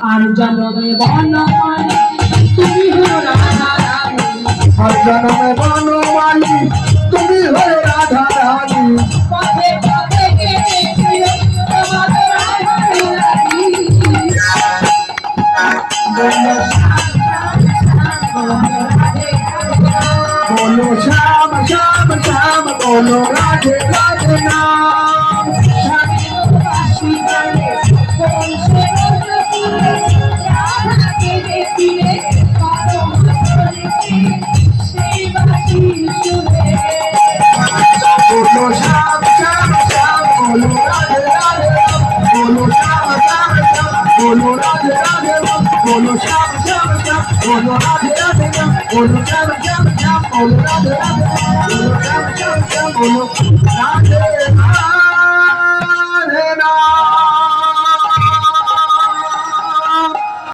আর জনমে বনমালী তুমি হো রাধা রানী, আর জনমে বনমালী তুমি হো রাধা রানী, পথে পথে গেয়েছিও তোমার রাধা রানী। বলো শ্যাম শ্যাম শ্যাম বলো রাধে রাধে নাম। বলো শ্যাম শ্যাম শ্যাম বলো রাধে রাধে রাম, বলো শ্যাম শ্যাম শ্যাম বলো রাধে রাধে রাম, বলো শ্যাম শ্যাম শ্যাম বলো রাধে রাধে রাম, বলো শ্যাম শ্যাম শ্যাম বলো রাধে রাধে রাম, বলো শ্যাম শ্যাম শ্যাম বলো রাধে